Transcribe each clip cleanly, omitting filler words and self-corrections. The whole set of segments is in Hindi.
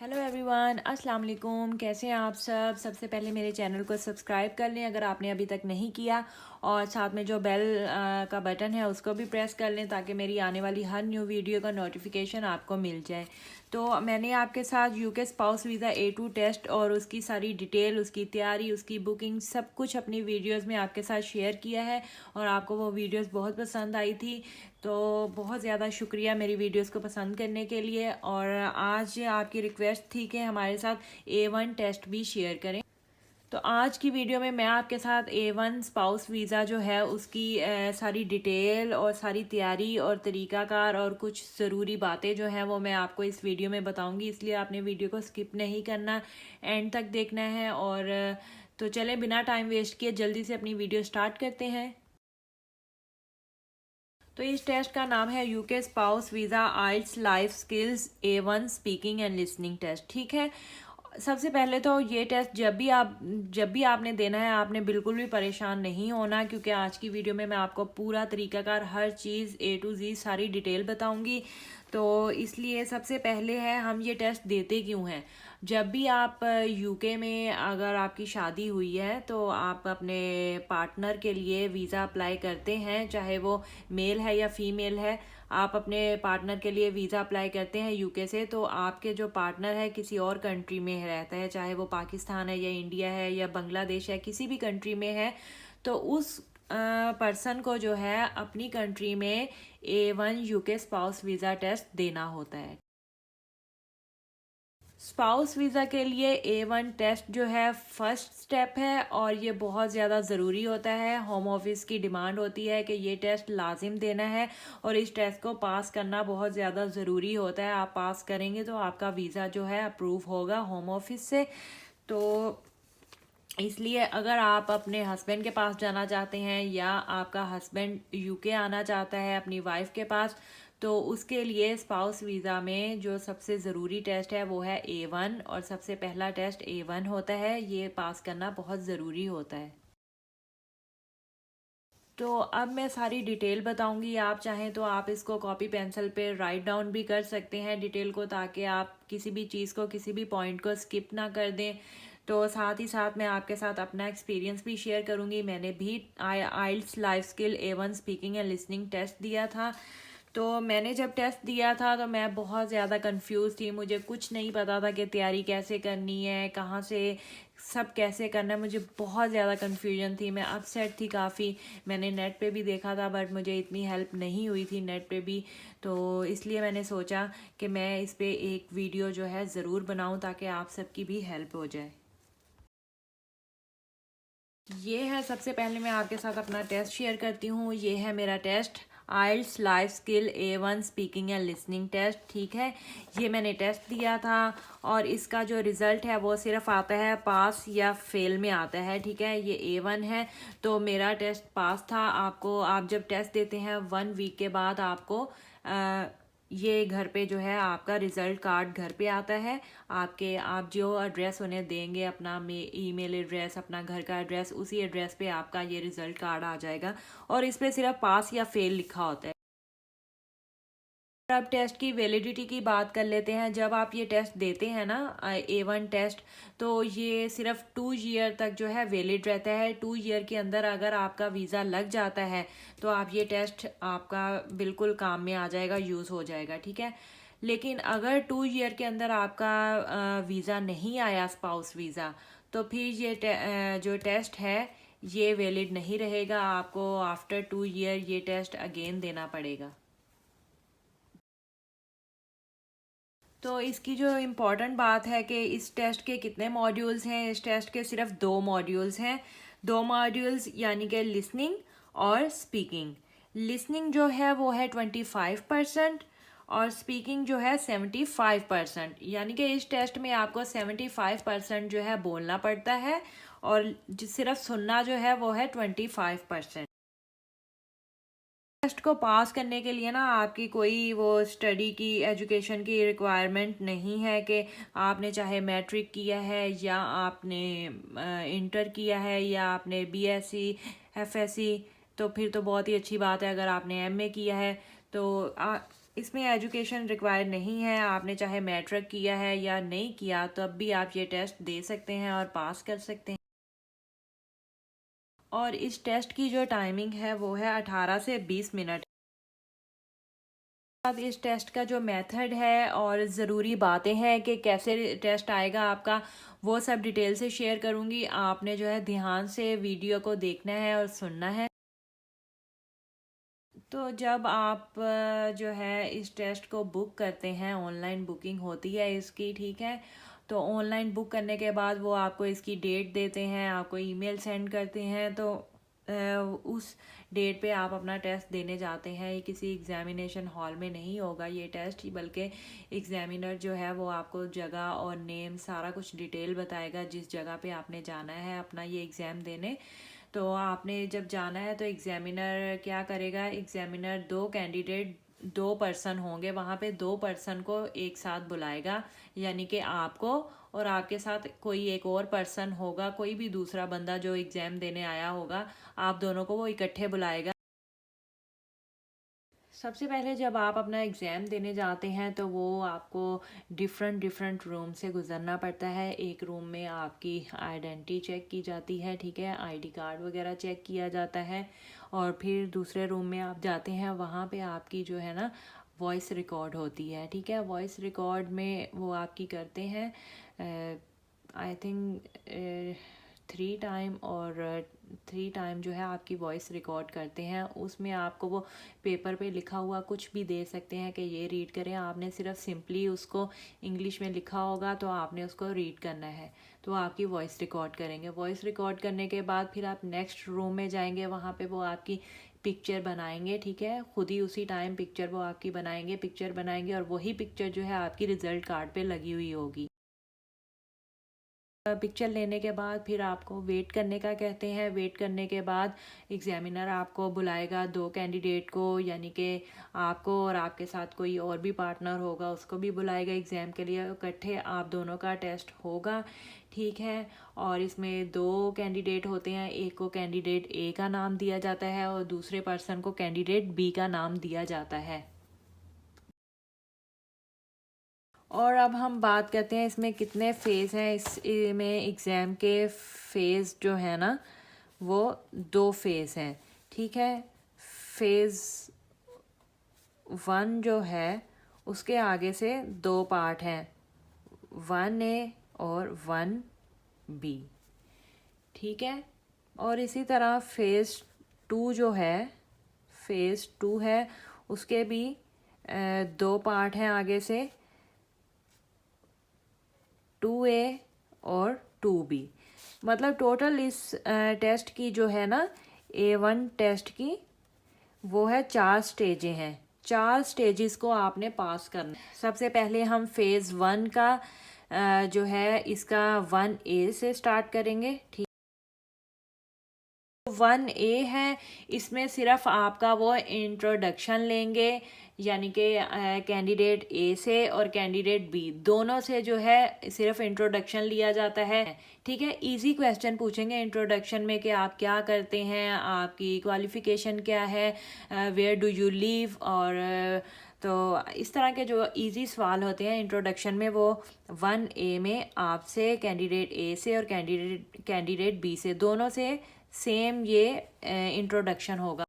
हेलो एवरीवन, अस्सलाम वालेकुम। कैसे हैं आप सब? सबसे पहले मेरे चैनल को सब्सक्राइब कर लें अगर आपने अभी तक नहीं किया, और साथ में जो बेल का बटन है उसको भी प्रेस कर लें ताकि मेरी आने वाली हर न्यू वीडियो का नोटिफिकेशन आपको मिल जाए। तो मैंने आपके साथ UK spouse visa A2 test और उसकी सारी डिटेल, उसकी तैयारी, उसकी बुकिंग, सब कुछ अपनी वीडियोस में आपके साथ शेयर किया है और आपको वो वीडियोस बहुत पसंद आई थी। तो बहुत ज़्यादा शुक्रिया मेरी वीडियोस को पसंद करने के लिए। और आज आपकी रिक्वेस्ट थी कि हमारे साथ A1 टेस्ट भी शेयर करें। तो आज की वीडियो में मैं आपके साथ A1 स्पाउस वीज़ा जो है उसकी सारी डिटेल और सारी तैयारी और तरीकाकार और कुछ ज़रूरी बातें जो हैं वो मैं आपको इस वीडियो में बताऊंगी, इसलिए आपने वीडियो को स्किप नहीं करना, एंड तक देखना है। और तो चलें बिना टाइम वेस्ट किए जल्दी से अपनी वीडियो स्टार्ट करते हैं। तो इस टेस्ट का नाम है UK spouse visa IELTS life skills A1 speaking and listening test. ठीक है, सबसे पहले तो ये टेस्ट जब भी आपने देना है, आपने बिल्कुल भी परेशान नहीं होना, क्योंकि आज की वीडियो में मैं आपको पूरा तरीकाकार हर चीज़ A to Z सारी डिटेल बताऊंगी। तो इसलिए सबसे पहले है हम ये टेस्ट देते क्यों हैं। जब भी आप यूके में अगर आपकी शादी हुई है तो आप अपने पार्टनर के लिए वीज़ा अप्लाई करते हैं, चाहे वो मेल है या फीमेल है। आप अपने पार्टनर के लिए वीज़ा अप्लाई करते हैं यूके से, तो आपके जो पार्टनर है किसी और कंट्री में रहता है, चाहे वो पाकिस्तान है या इंडिया है या बांग्लादेश है, किसी भी कंट्री में है, तो उस पर्सन को जो है अपनी कंट्री में A1 UK spouse visa test देना होता है। स्पाउस वीज़ा के लिए A1 टेस्ट जो है फर्स्ट स्टेप है और ये बहुत ज़्यादा ज़रूरी होता है। होम ऑफिस की डिमांड होती है कि ये टेस्ट लाजिम देना है और इस टेस्ट को पास करना बहुत ज़्यादा ज़रूरी होता है। आप पास करेंगे तो आपका वीज़ा जो है अप्रूव होगा होम ऑफिस से। तो इसलिए अगर आप अपने हस्बैंड के पास जाना चाहते हैं या आपका हस्बैंड यूके आना चाहता है अपनी वाइफ के पास, तो उसके लिए स्पाउस वीज़ा में जो सबसे ज़रूरी टेस्ट है वो है A1, और सबसे पहला टेस्ट A1 होता है। ये पास करना बहुत ज़रूरी होता है। तो अब मैं सारी डिटेल बताऊंगी, आप चाहें तो आप इसको कॉपी पेंसिल पे राइट डाउन भी कर सकते हैं डिटेल को, ताकि आप किसी भी चीज़ को, किसी भी पॉइंट को स्किप ना कर दें। तो साथ ही साथ मैं आपके साथ अपना एक्सपीरियंस भी शेयर करूंगी। मैंने भी IELTS life skill A1 speaking and listening test दिया था। तो मैंने जब टेस्ट दिया था तो मैं बहुत ज़्यादा कंफ्यूज थी, मुझे कुछ नहीं पता था कि तैयारी कैसे करनी है, कहाँ से सब कैसे करना है। मुझे बहुत ज़्यादा कन्फ्यूजन थी, मैं अपसेट थी काफ़ी। मैंने नेट पे भी देखा था बट मुझे इतनी हेल्प नहीं हुई थी नेट पे भी। तो इसलिए मैंने सोचा कि मैं इस पे एक वीडियो जो है ज़रूर बनाऊँ ताकि आप सबकी भी हेल्प हो जाए। ये है, सबसे पहले मैं आपके साथ अपना टेस्ट शेयर करती हूँ। ये है मेरा test, IELTS life skill A1 speaking and listening test. ठीक है, ये मैंने टेस्ट दिया था और इसका जो रिज़ल्ट है वो सिर्फ आता है पास या फेल में आता है। ठीक है, ये A1 है तो मेरा टेस्ट पास था। आपको, आप जब टेस्ट देते हैं 1 वीक के बाद आपको ये घर पे जो है आपका रिज़ल्ट कार्ड घर पे आता है। आप जो एड्रेस उन्हें देंगे, अपना ईमेल एड्रेस, अपना घर का एड्रेस, उसी एड्रेस पे आपका ये रिज़ल्ट कार्ड आ जाएगा और इस पे सिर्फ पास या फेल लिखा होता है। अब टेस्ट की वैलिडिटी की बात कर लेते हैं। जब आप ये टेस्ट देते हैं ना, A1 टेस्ट, तो ये सिर्फ 2 ईयर तक जो है वैलिड रहता है। 2 ईयर के अंदर अगर आपका वीज़ा लग जाता है तो आप ये टेस्ट आपका बिल्कुल काम में आ जाएगा, यूज़ हो जाएगा। ठीक है, लेकिन अगर 2 ईयर के अंदर आपका वीज़ा नहीं आया, स्पाउस वीज़ा, तो फिर ये जो टेस्ट है ये वैलिड नहीं रहेगा। आपको आफ्टर 2 ईयर ये टेस्ट अगेन देना पड़ेगा। तो इसकी जो इम्पोर्टेंट बात है कि इस टेस्ट के कितने मॉड्यूल्स हैं। इस टेस्ट के सिर्फ 2 मॉड्यूल्स हैं। 2 मॉड्यूल्स यानी कि लिसनिंग और स्पीकिंग। लिसनिंग जो है वो है 25% और स्पीकिंग जो है 75%। यानी कि इस टेस्ट में आपको 75% जो है बोलना पड़ता है और सिर्फ सुनना जो है वो है 25%। टेस्ट को पास करने के लिए ना आपकी कोई वो स्टडी की, एजुकेशन की रिक्वायरमेंट नहीं है कि आपने चाहे मैट्रिक किया है या आपने इंटर किया है या आपने BSc FSc, तो फिर तो बहुत ही अच्छी बात है। अगर आपने MA किया है तो इसमें एजुकेशन रिक्वायर नहीं है, आपने चाहे मैट्रिक किया है या नहीं किया तब भी आप ये टेस्ट दे सकते हैं और पास कर सकते हैं। और इस टेस्ट की जो टाइमिंग है वो है 18 से 20 मिनट। अब इस टेस्ट का जो मेथड है और ज़रूरी बातें हैं कि कैसे टेस्ट आएगा आपका, वो सब डिटेल से शेयर करूँगी। आपने जो है ध्यान से वीडियो को देखना है और सुनना है। तो जब आप जो है इस टेस्ट को बुक करते हैं, ऑनलाइन बुकिंग होती है इसकी, ठीक है। तो ऑनलाइन बुक करने के बाद वो आपको इसकी डेट देते हैं, आपको ईमेल सेंड करते हैं। तो उस डेट पे आप अपना टेस्ट देने जाते हैं। ये किसी एग्जामिनेशन हॉल में नहीं होगा ये टेस्ट, बल्कि एग्जामिनर जो है वो आपको जगह और नेम सारा कुछ डिटेल बताएगा जिस जगह पे आपने जाना है अपना ये एग्ज़ाम देने। तो आपने जब जाना है तो एग्जामिनर क्या करेगा, एग्जामिनर दो पर्सन होंगे वहाँ पे, दो पर्सन को एक साथ बुलाएगा, यानी कि आपको और आपके साथ कोई एक और पर्सन होगा, कोई भी दूसरा बंदा जो एग्ज़ाम देने आया होगा, आप दोनों को वो इकट्ठे बुलाएगा। सबसे पहले जब आप अपना एग्ज़ाम देने जाते हैं तो वो आपको डिफरेंट रूम से गुज़रना पड़ता है। एक रूम में आपकी आइडेंटिटी चेक की जाती है, ठीक है, आईडी कार्ड वगैरह चेक किया जाता है। और फिर दूसरे रूम में आप जाते हैं, वहाँ पे आपकी जो है ना वॉइस रिकॉर्ड होती है, ठीक है। वॉइस रिकॉर्ड में वो आपकी करते हैं आई थिंक 3 टाइम, और 3 टाइम जो है आपकी वॉइस रिकॉर्ड करते हैं। उसमें आपको वो पेपर पे लिखा हुआ कुछ भी दे सकते हैं कि ये रीड करें, आपने सिर्फ सिंपली उसको इंग्लिश में लिखा होगा तो आपने उसको रीड करना है। तो आपकी वॉइस रिकॉर्ड करेंगे। वॉइस रिकॉर्ड करने के बाद फिर आप नेक्स्ट रूम में जाएंगे, वहाँ पे वो आपकी पिक्चर बनाएंगे, ठीक है, खुद ही उसी टाइम पिक्चर वो आपकी पिक्चर बनाएंगे, और वही पिक्चर जो है आपकी रिज़ल्ट कार्ड पे लगी हुई होगी। पिक्चर लेने के बाद फिर आपको वेट करने का कहते हैं। वेट करने के बाद एग्जामिनर आपको बुलाएगा, दो कैंडिडेट को, यानी कि आपको और आपके साथ कोई और भी पार्टनर होगा उसको भी बुलाएगा एग्ज़ाम के लिए। इकट्ठे आप दोनों का टेस्ट होगा, ठीक है। और इसमें दो कैंडिडेट होते हैं, एक को कैंडिडेट ए का नाम दिया जाता है और दूसरे पर्सन को कैंडिडेट बी का नाम दिया जाता है। और अब हम बात करते हैं इसमें कितने फ़ेज़ हैं। इस में एग्ज़ाम के फ़ेज़ जो है ना वो 2 फ़ेज़ हैं, ठीक है। फ़ेज़ 1 जो है उसके आगे से 2 पार्ट हैं, 1A और 1B, ठीक है। और इसी तरह फ़ेज़ 2 जो है, फ़ेज़ 2 है, उसके भी 2 पार्ट हैं आगे से, 2A और 2B। मतलब टोटल इस टेस्ट की जो है ना A1 टेस्ट की वो है 4 स्टेजें हैं। 4 स्टेजेस को आपने पास करना है। सबसे पहले हम फ़ेज़ 1 का जो है इसका 1A से स्टार्ट करेंगे, ठीक। 1A है, इसमें सिर्फ आपका वो इंट्रोडक्शन लेंगे, यानी कि कैंडिडेट ए से और कैंडिडेट बी दोनों से जो है सिर्फ इंट्रोडक्शन लिया जाता है, ठीक है। इजी क्वेश्चन पूछेंगे इंट्रोडक्शन में कि आप क्या करते हैं, आपकी क्वालिफ़िकेशन क्या है, वेयर डू यू लिव, और तो इस तरह के जो इजी सवाल होते हैं इंट्रोडक्शन में, वो 1A में आपसे, कैंडिडेट ए से और कैंडिडेट बी से, दोनों से सेम ये इंट्रोडक्शन होगा।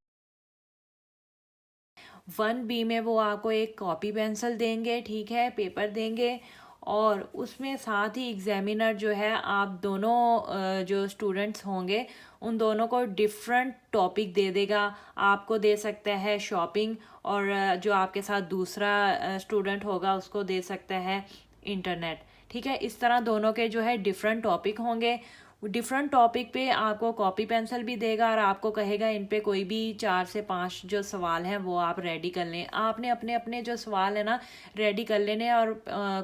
1B में वो आपको एक कॉपी पेंसिल देंगे, ठीक है, पेपर देंगे, और उसमें साथ ही एग्जामिनर जो है आप दोनों जो स्टूडेंट्स होंगे उन दोनों को डिफरेंट टॉपिक दे देगा। आपको दे सकता है शॉपिंग, और जो आपके साथ दूसरा स्टूडेंट होगा उसको दे सकता है इंटरनेट, ठीक है। इस तरह दोनों के जो है डिफरेंट टॉपिक होंगे। डिफरेंट टॉपिक पे आपको कॉपी पेंसिल भी देगा और आपको कहेगा इन पे कोई भी 4 से 5 जो सवाल हैं वो आप रेडी कर लें। आपने अपने अपने जो सवाल है ना रेडी कर लेने और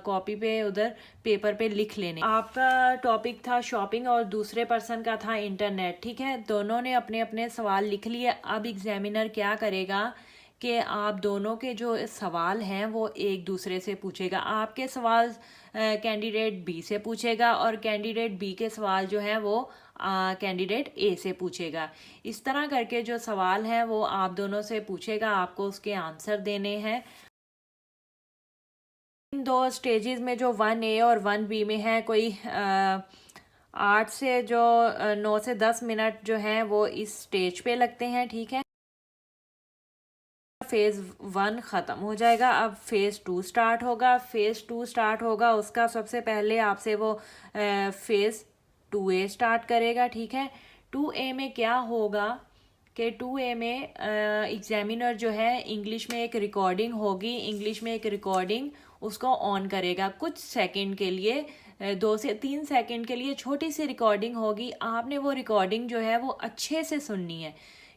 कॉपी पे उधर पेपर पे लिख लेने। आपका टॉपिक था शॉपिंग और दूसरे पर्सन का था इंटरनेट, ठीक है। दोनों ने अपने अपने सवाल लिख लिए। अब एग्जामिनर क्या करेगा कि आप दोनों के जो सवाल हैं वो एक दूसरे से पूछेगा। आपके सवाल कैंडिडेट बी से पूछेगा और कैंडिडेट बी के सवाल जो हैं वो कैंडिडेट ए से पूछेगा। इस तरह करके जो सवाल हैं वो आप दोनों से पूछेगा, आपको उसके आंसर देने हैं। दो स्टेजेस में जो 1A और 1B में है, कोई 8 से जो 9 से 10 मिनट जो हैं वो इस स्टेज पे लगते हैं, ठीक है। फेज़ 1 ख़त्म हो जाएगा, अब फेज़ 2 स्टार्ट होगा। फेज़ 2 स्टार्ट होगा, उसका सबसे पहले आपसे वो फेज़ 2A स्टार्ट करेगा, ठीक है। 2A में क्या होगा कि 2A में एग्जामिनर जो है इंग्लिश में एक रिकॉर्डिंग होगी, इंग्लिश में एक रिकॉर्डिंग उसको ऑन करेगा कुछ सेकंड के लिए, 2 से 3 सेकंड के लिए छोटी सी रिकॉर्डिंग होगी। आपने वो रिकॉर्डिंग जो है वो अच्छे से सुननी है,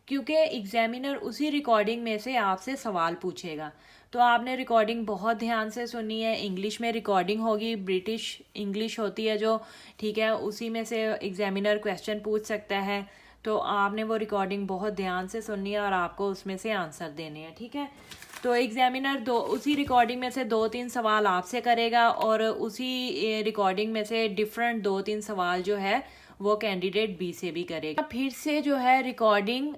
क्योंकि एग्जामिनर उसी रिकॉर्डिंग में से आपसे सवाल पूछेगा। तो आपने रिकॉर्डिंग बहुत ध्यान से सुननी है। इंग्लिश में रिकॉर्डिंग होगी, ब्रिटिश इंग्लिश होती है जो, ठीक है, उसी में से एग्जामिनर क्वेश्चन पूछ सकता है। तो आपने वो रिकॉर्डिंग बहुत ध्यान से सुननी है और आपको उसमें से आंसर देने हैं, ठीक है। तो एग्जामिनर उसी रिकॉर्डिंग में से 2-3 सवाल आपसे करेगा और उसी रिकॉर्डिंग में से डिफरेंट 2-3 सवाल जो है वो कैंडिडेट बी से भी करेगा। फिर से जो है रिकॉर्डिंग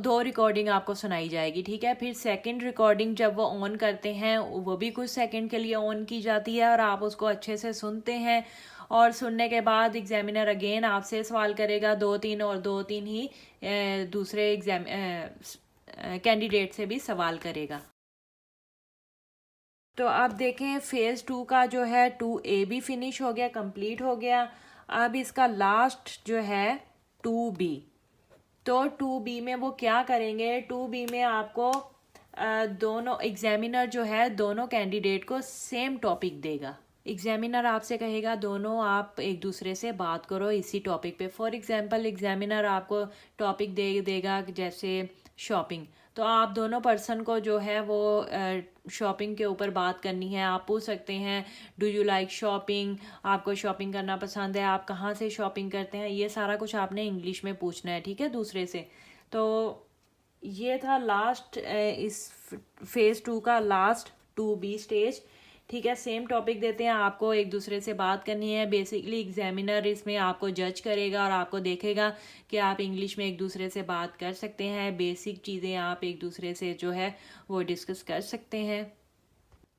दो रिकॉर्डिंग आपको सुनाई जाएगी, ठीक है। फिर सेकंड रिकॉर्डिंग जब वो ऑन करते हैं वो भी कुछ सेकंड के लिए ऑन की जाती है और आप उसको अच्छे से सुनते हैं। और सुनने के बाद एग्जामिनर अगेन आपसे सवाल करेगा 2-3, और 2-3 ही दूसरे कैंडिडेट से भी सवाल करेगा। तो अब देखें फेज़ 2 का जो है 2A भी फिनिश हो गया, कंप्लीट हो गया। अब इसका लास्ट जो है 2B। तो 2B में वो क्या करेंगे, 2B में आपको दोनों एग्जामिनर जो है दोनों कैंडिडेट को सेम टॉपिक देगा। एग्जामिनर आपसे कहेगा दोनों आप एक दूसरे से बात करो इसी टॉपिक पे। फॉर एग्जांपल एग्जामिनर आपको टॉपिक देगा जैसे शॉपिंग, तो आप दोनों पर्सन को जो है वो शॉपिंग के ऊपर बात करनी है। आप पूछ सकते हैं डू यू लाइक शॉपिंग, आपको शॉपिंग करना पसंद है, आप कहाँ से शॉपिंग करते हैं, ये सारा कुछ आपने इंग्लिश में पूछना है, ठीक है, दूसरे से। तो ये था लास्ट इस फेज़ 2 का लास्ट 2B स्टेज, ठीक है। सेम टॉपिक देते हैं, आपको एक दूसरे से बात करनी है। बेसिकली एग्जामिनर इसमें आपको जज करेगा और आपको देखेगा कि आप इंग्लिश में एक दूसरे से बात कर सकते हैं, बेसिक चीज़ें आप एक दूसरे से जो है वो डिस्कस कर सकते हैं।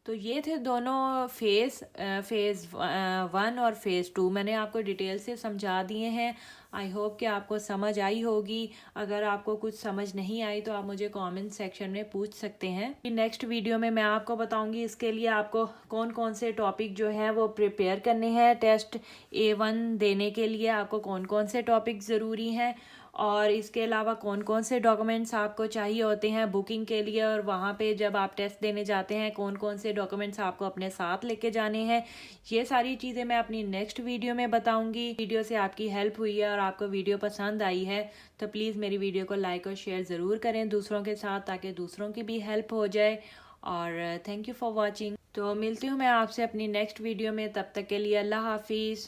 तो ये थे दोनों फेज़ 1 और फेज़ 2 मैंने आपको डिटेल से समझा दिए हैं। आई होप कि आपको समझ आई होगी। अगर आपको कुछ समझ नहीं आई तो आप मुझे कमेंट सेक्शन में पूछ सकते हैं। नेक्स्ट वीडियो में मैं आपको बताऊंगी इसके लिए आपको कौन कौन से टॉपिक जो है वो प्रिपेयर करने हैं टेस्ट A1 देने के लिए, आपको कौन कौन से टॉपिक ज़रूरी हैं, और इसके अलावा कौन कौन से डॉक्यूमेंट्स आपको चाहिए होते हैं बुकिंग के लिए, और वहाँ पे जब आप टेस्ट देने जाते हैं कौन कौन से डॉक्यूमेंट्स आपको अपने साथ लेके जाने हैं। ये सारी चीज़ें मैं अपनी नेक्स्ट वीडियो में बताऊंगी। वीडियो से आपकी हेल्प हुई है और आपको वीडियो पसंद आई है तो प्लीज़ मेरी वीडियो को लाइक और शेयर ज़रूर करें दूसरों के साथ, ताकि दूसरों की भी हेल्प हो जाए। और थैंक यू फॉर वॉचिंग। तो मिलती हूँ मैं आपसे अपनी नेक्स्ट वीडियो में, तब तक के लिए अल्लाह हाफिज़।